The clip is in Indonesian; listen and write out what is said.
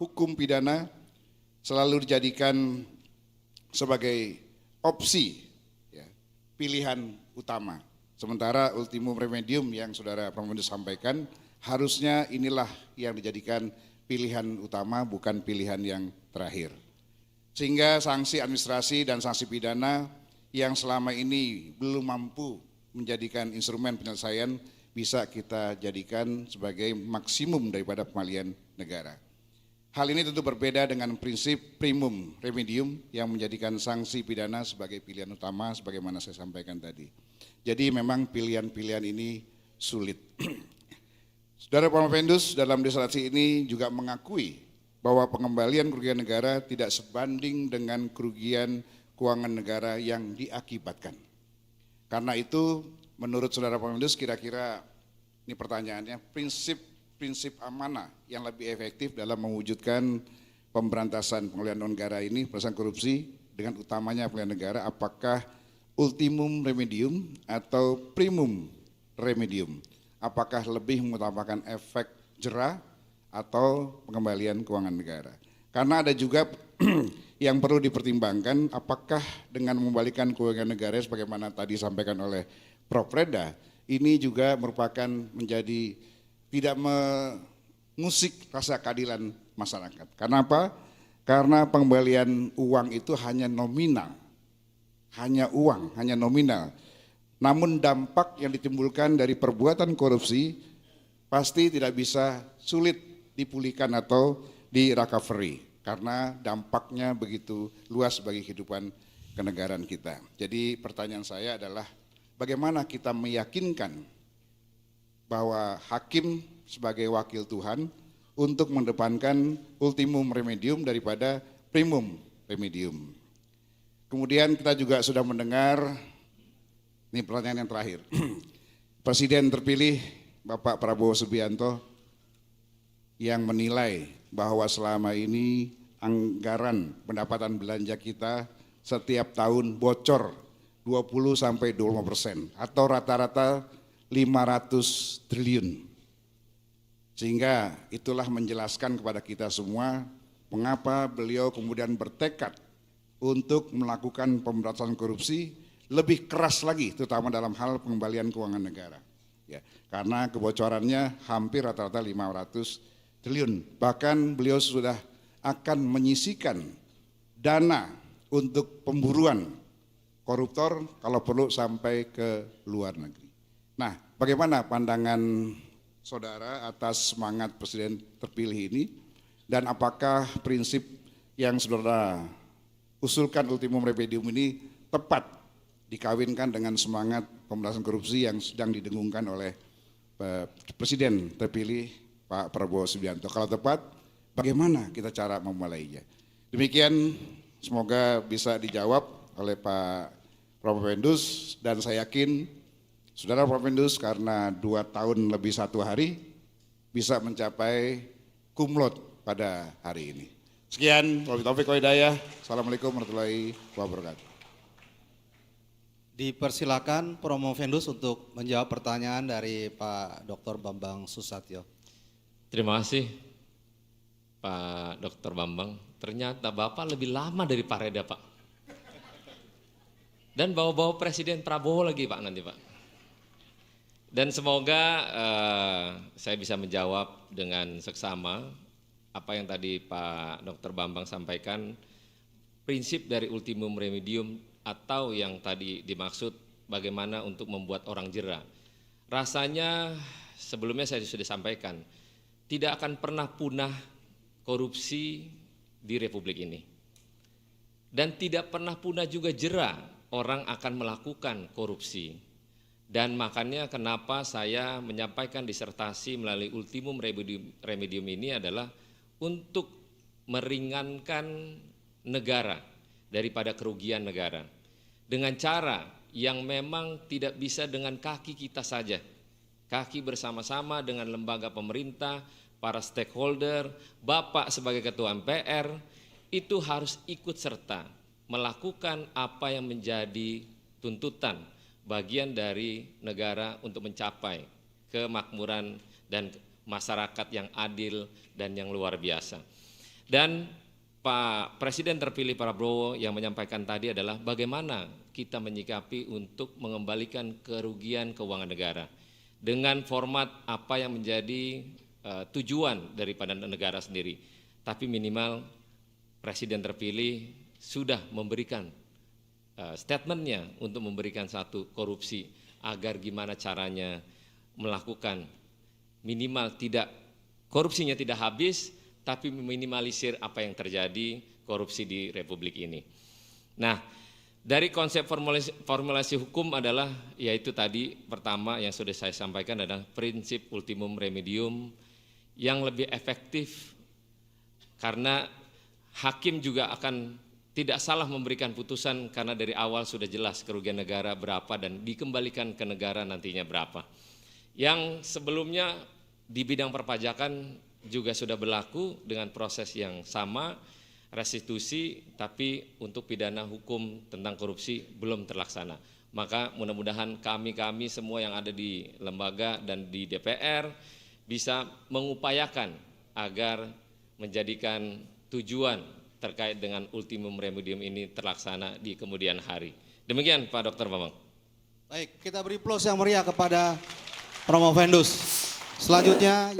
hukum pidana selalu dijadikan sebagai opsi, ya, pilihan utama. Sementara ultimum remedium yang Saudara Pramodus sampaikan, harusnya inilah yang dijadikan pilihan utama, bukan pilihan yang terakhir. Sehingga sanksi administrasi dan sanksi pidana yang selama ini belum mampu menjadikan instrumen penyelesaian bisa kita jadikan sebagai maksimum daripada pengalihan negara. Hal ini tentu berbeda dengan prinsip primum remedium yang menjadikan sanksi pidana sebagai pilihan utama sebagaimana saya sampaikan tadi. Jadi memang pilihan-pilihan ini sulit. Saudara Pramodus dalam disertasi ini juga mengakui bahwa pengembalian kerugian negara tidak sebanding dengan kerugian keuangan negara yang diakibatkan. Karena itu menurut Saudara Pramodus kira-kira ini pertanyaannya, prinsip amanah yang lebih efektif dalam mewujudkan pemberantasan pengalihan negara ini, pemberantasan korupsi dengan utamanya pengalihan negara, apakah ultimum remedium atau primum remedium? Apakah lebih mengutamakan efek jera atau pengembalian keuangan negara? Karena ada juga yang perlu dipertimbangkan, apakah dengan mengembalikan keuangan negara sebagaimana tadi disampaikan oleh Prof. Reda, ini juga merupakan menjadi tidak mengusik rasa keadilan masyarakat. Karena apa? Karena pengembalian uang itu hanya nominal, hanya uang, hanya nominal. Namun dampak yang ditimbulkan dari perbuatan korupsi pasti tidak bisa, sulit dipulihkan atau di-recovery karena dampaknya begitu luas bagi kehidupan kenegaraan kita. Jadi pertanyaan saya adalah bagaimana kita meyakinkan bahwa hakim sebagai wakil Tuhan untuk mengedepankan ultimum remedium daripada primum remedium. Kemudian kita juga sudah mendengar, ini pertanyaan yang terakhir, Presiden terpilih Bapak Prabowo Subianto yang menilai bahwa selama ini anggaran pendapatan belanja kita setiap tahun bocor 20-25% atau rata-rata 500 triliun. Sehingga itulah menjelaskan kepada kita semua mengapa beliau kemudian bertekad untuk melakukan pemberantasan korupsi lebih keras lagi, terutama dalam hal pengembalian keuangan negara. Ya, karena kebocorannya hampir rata-rata 500 triliun. Bahkan beliau sudah akan menyisikan dana untuk pemburuan koruptor kalau perlu sampai ke luar negeri. Nah, bagaimana pandangan saudara atas semangat Presiden terpilih ini, dan apakah prinsip yang saudara usulkan ultimum remedium ini tepat dikawinkan dengan semangat pemberantasan korupsi yang sedang didengungkan oleh Presiden terpilih Pak Prabowo Subianto? Kalau tepat, bagaimana kita cara memulainya? Demikian, semoga bisa dijawab oleh Pak Prof. Mendus, dan saya yakin Saudara Prof. Mendus karena 2 tahun lebih 1 hari bisa mencapai cum laude pada hari ini. Sekian, wabillahi taufiq wal hidayah. Assalamualaikum warahmatullahi wabarakatuh. Dipersilakan Promovendus untuk menjawab pertanyaan dari Pak Dr. Bambang Susatyo. Terima kasih Pak Dr. Bambang. Ternyata Bapak lebih lama dari Pak Reda, Pak. Dan bawa-bawa Presiden Prabowo lagi, Pak, nanti, Pak. Dan semoga saya bisa menjawab dengan seksama apa yang tadi Pak Dr. Bambang sampaikan, prinsip dari ultimum remedium atau yang tadi dimaksud bagaimana untuk membuat orang jera. Rasanya sebelumnya saya sudah sampaikan, tidak akan pernah punah korupsi di Republik ini. Dan tidak pernah punah juga jera orang akan melakukan korupsi. Dan makanya kenapa saya menyampaikan disertasi melalui ultimum remedium ini adalah untuk meringankan negara daripada kerugian negara dengan cara yang memang tidak bisa dengan kaki kita saja, kaki bersama-sama dengan lembaga pemerintah, para stakeholder, Bapak sebagai Ketua MPR itu harus ikut serta melakukan apa yang menjadi tuntutan bagian dari negara untuk mencapai kemakmuran dan masyarakat yang adil dan yang luar biasa. Dan Pak Presiden terpilih Prabowo yang menyampaikan tadi adalah bagaimana kita menyikapi untuk mengembalikan kerugian keuangan negara dengan format apa yang menjadi tujuan daripada negara sendiri. Tapi minimal Presiden terpilih sudah memberikan statementnya untuk memberikan satu korupsi agar gimana caranya melakukan minimal tidak korupsinya tidak habis, tapi meminimalisir apa yang terjadi korupsi di Republik ini. Nah, dari konsep formulasi hukum adalah yaitu tadi pertama yang sudah saya sampaikan adalah prinsip ultimum remedium yang lebih efektif karena hakim juga akan tidak salah memberikan putusan karena dari awal sudah jelas kerugian negara berapa dan dikembalikan ke negara nantinya berapa. Yang sebelumnya di bidang perpajakan juga sudah berlaku dengan proses yang sama, restitusi, tapi untuk pidana hukum tentang korupsi belum terlaksana. Maka mudah-mudahan kami semua yang ada di lembaga dan di DPR bisa mengupayakan agar menjadikan tujuan terkait dengan ultimum remedium ini terlaksana di kemudian hari. Demikian Pak Dr. Bambang. Baik, kita beri aplaus yang meriah kepada Promovendus. Selanjutnya